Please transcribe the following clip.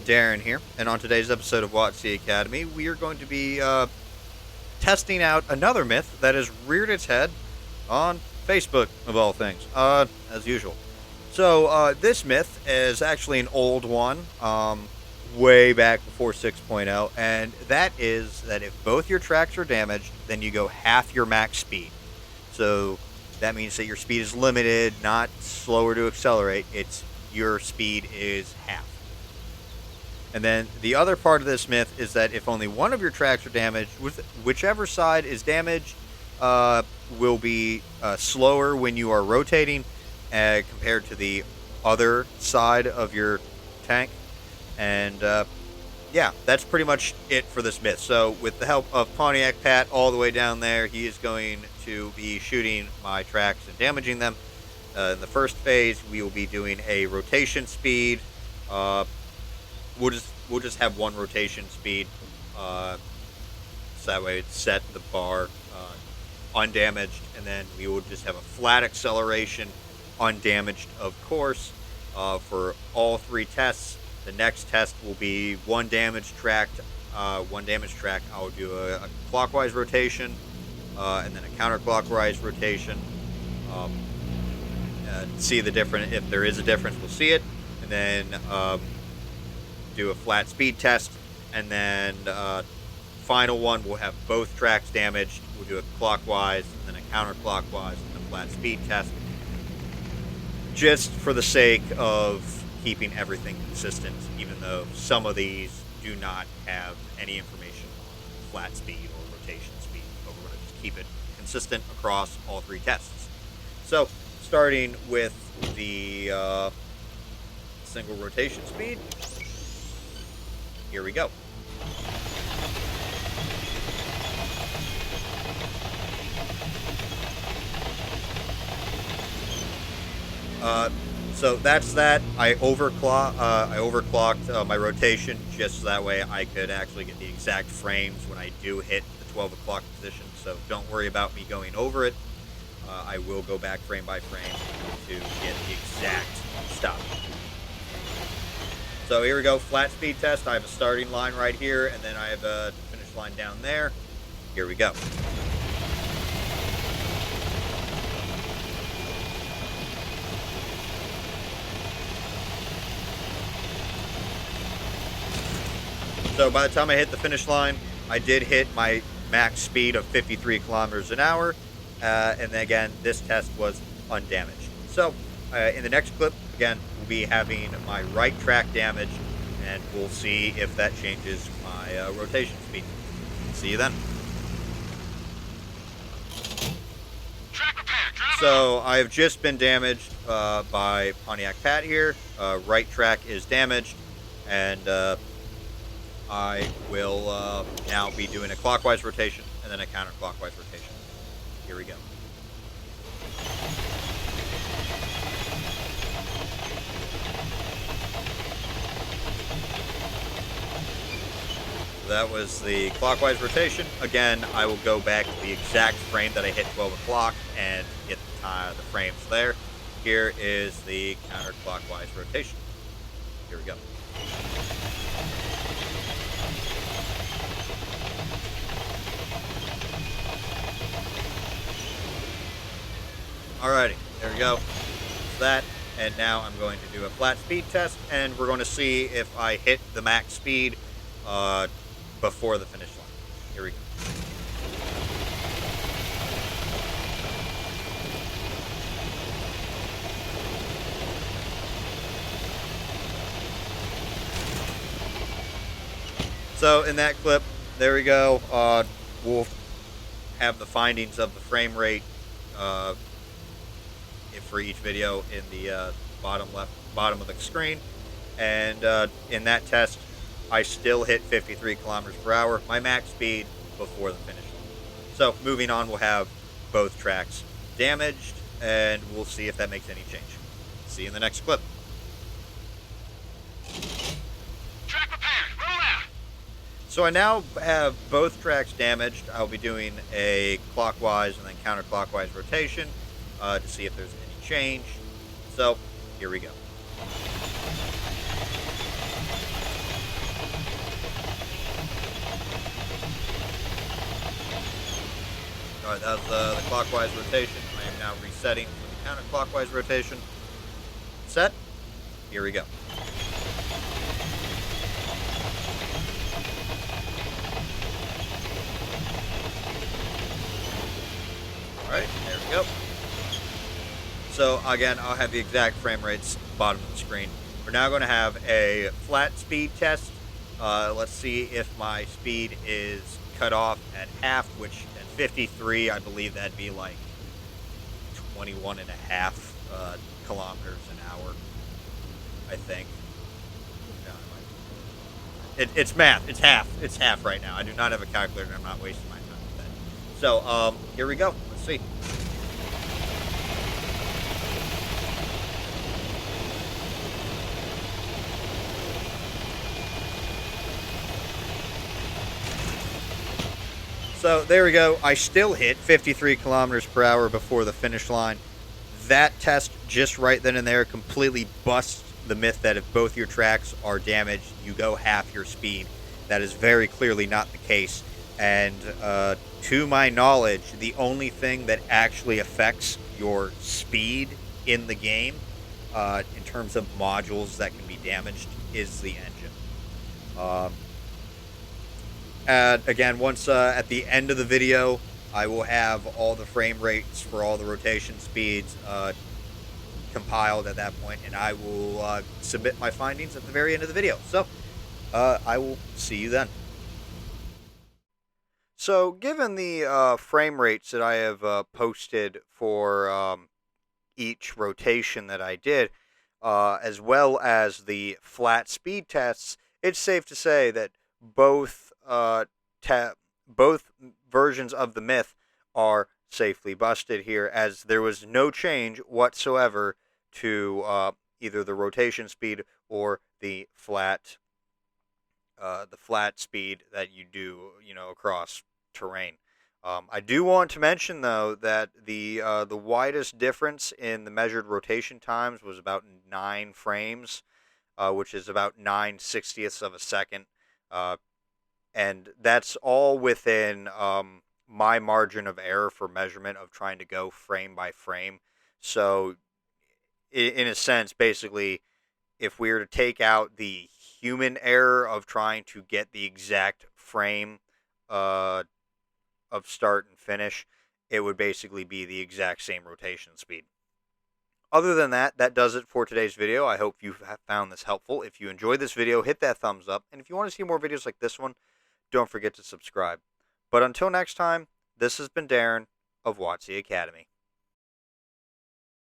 Darren here, and on today's episode of WotC Academy, we are going to be testing out another myth that has reared its head on Facebook, of all things, as usual. So, this myth is actually an old one, way back before 6.0, and that is that if both your tracks are damaged, then you go half your max speed. So, that means that your speed is limited, not slower to accelerate, it's your speed is half. And then the other part of this myth is that if only one of your tracks are damaged, whichever side is damaged uh, will be slower when you are rotating compared to the other side of your tank. And yeah, that's pretty much it for this myth. So, with the help of Pontiac Pat all the way down there, he is going to be shooting my tracks and damaging them. In the first phase, we will be doing a rotation speed. Uh, we'll just have one rotation speed, uh, so that way it's set the bar undamaged, and then we will just have a flat acceleration, undamaged, of course, for all three tests. The next test will be one damaged track. One damaged track. I'll do a clockwise rotation, and then a counterclockwise rotation. Um, See the difference. If there is a difference, we'll see it, and then do a flat speed test, and then final one we'll have both tracks damaged. We'll do a clockwise and then a counterclockwise and a flat speed test, just for the sake of keeping everything consistent, even though some of these do not have any information on flat speed or rotation speed, but we're going to just keep it consistent across all three tests. So, starting with the single rotation speed, here we go. So that's that. I overclocked my rotation just so that way I could actually get the exact frames when I do hit the 12 o'clock position. So don't worry about me going over it. I will go back frame by frame to get the exact stop. So here we go, flat speed test. I have a starting line right here, and then I have a finish line down there. Here we go. So by the time I hit the finish line, I did hit my max speed of 53 kilometers an hour. And then again, this test was undamaged. So in the next clip, again, we'll be having my right track damaged, and we'll see if that changes my rotation speed. See you then. So I have just been damaged by Pontiac Pat here. Right track is damaged, and I will now be doing a clockwise rotation and then a counterclockwise rotation. Here we go. That was the clockwise rotation. Again, I will go back to the exact frame that I hit 12 o'clock and get the frames there. Here is the counterclockwise rotation. Here we go. Alrighty, there we go. That's that. And now I'm going to do a flat speed test, and we're going to see if I hit the max speed before the finish line. Here we go. So in that clip, there we go. We'll have the findings of the frame rate for each video in the bottom of the screen, and in that test, I still hit 53 kilometers per hour, my max speed before the finish line. So moving on, we'll have both tracks damaged, and we'll see if that makes any change. See you in the next clip. Track repaired. Roll out. So I now have both tracks damaged. I'll be doing a clockwise and then counterclockwise rotation to see if there's any change. So here we go. All right, that's the clockwise rotation. I am now resetting for the counterclockwise rotation. Set. Here we go. All right, there we go. So again, I'll have the exact frame rates bottom of the screen. We're now going to have a flat speed test. Let's see if my speed is cut off at half, which at 53, I believe that'd be like 21 and a half kilometers an hour, I think. No, it's math. It's half. It's half right now. I do not have a calculator, and I'm not wasting my time with that. So here we go. Let's see. So there we go. I still hit 53 kilometers per hour before the finish line. That test just right then and there completely busts the myth that if both your tracks are damaged, you go half your speed. That is very clearly not the case. And to my knowledge, the only thing that actually affects your speed in the game, in terms of modules that can be damaged, is the engine. And again, once at the end of the video, I will have all the frame rates for all the rotation speeds compiled at that point, and I will submit my findings at the very end of the video. So I will see you then. So given the frame rates that I have posted for each rotation that I did, as well as the flat speed tests, it's safe to say that both both versions of the myth are safely busted here, as there was no change whatsoever to either the rotation speed or the flat speed that you do, across terrain. I do want to mention though that the widest difference in the measured rotation times was about 9 frames, which is about 9/60ths of a second. And that's all within my margin of error for measurement of trying to go frame by frame. So, in a sense, basically, if we were to take out the human error of trying to get the exact frame of start and finish, it would basically be the exact same rotation speed. Other than that, that does it for today's video. I hope you have found this helpful. If you enjoyed this video, hit that thumbs up. And if you want to see more videos like this one, don't forget to subscribe. But until next time, this has been Darren of WotC Academy.